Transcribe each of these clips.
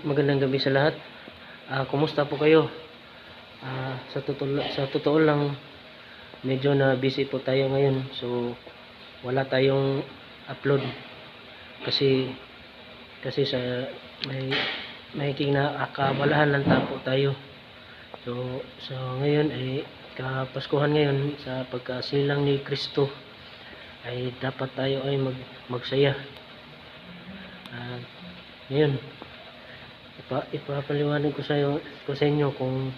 Magandang gabi sa lahat. Kumusta po kayo? Sa totoo lang, medyo na busy po tayo ngayon. So, wala tayong upload kasi sa may kinakabalahan lang po tayo. So ngayon ay kapaskuhan ngayon, sa pagkasilang ni Kristo ay dapat tayo ay magsaya. Ngayon, ipapaliwanag ko sa inyo kung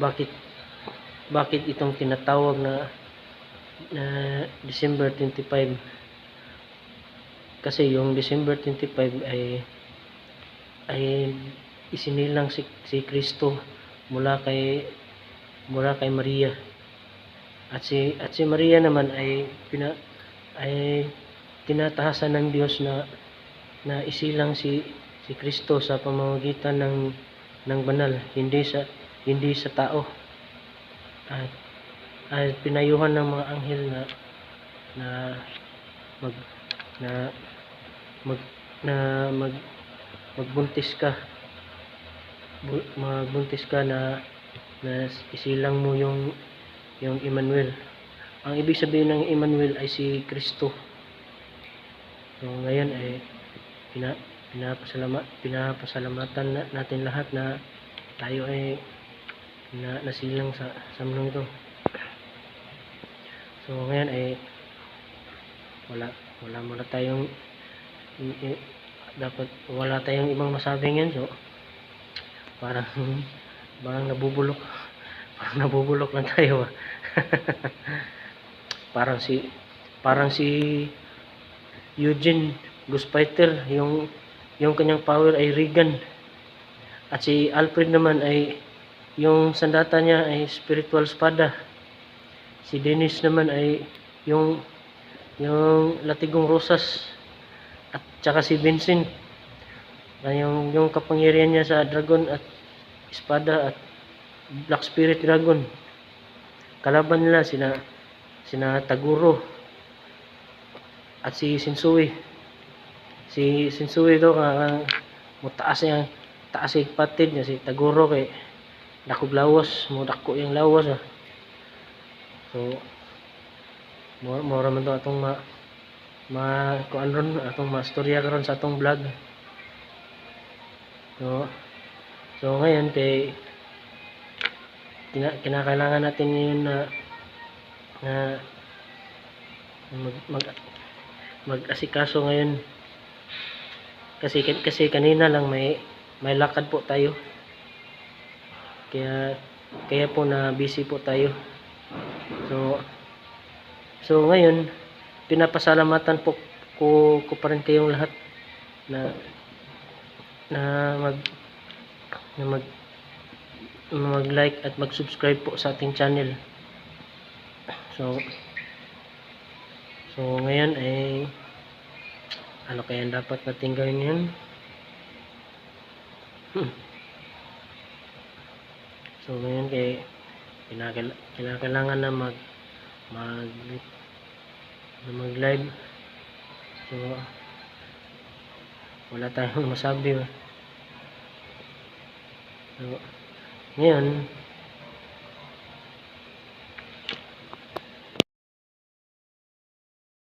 bakit itong tinatawag na December 25. Kasi yung December 25 ay isinilang si Kristo mula kay Maria. At si Maria naman ay tinatahasan ng Diyos na isilang si Kristo sa pamamagitan ng banal, hindi sa tao. At pinayuhan ng mga anghel na magbuntis ka na isilang mo yung Emmanuel. Ang ibig sabihin ng Emmanuel ay si Kristo. So ngayon ay pinapasalamatan natin lahat na tayo ay nasilang sa mundong ito. So ngayon ay wala tayong ibang masabi ngayon. So parang nabubulok lang tayo. parang si Eugene Ghostwriter, yung kanyang power ay Regan, at si Alfred naman ay yung sandata niya ay spiritual spada. Si Dennis naman ay yung latigong rosas, at saka si Vincent na yung kapangyarihan niya sa dragon at espada at black spirit dragon. Kalaban nila sina Taguro at si Sensui. Si Sensui do taas yung patid niya. Si Taguro kay dakog lawas, mo dako yung lawas. So mo raman to atong kuan ron, atong mastorya karon sa atong vlog. So ngayon kay kinakailangan natin ngayon na mag-asikaso ngayon kasi kanina lang may lakad po tayo, kaya po na busy po tayo. So ngayon pinapasalamatan po ko pa rin kayong lahat na mag-like at mag-subscribe po sa ating channel. So ngayon ay ano kaya dapat natin gawin ngayon? So ngayon kay kinakailangan na mag-live. So wala tayong masabi. So ngayon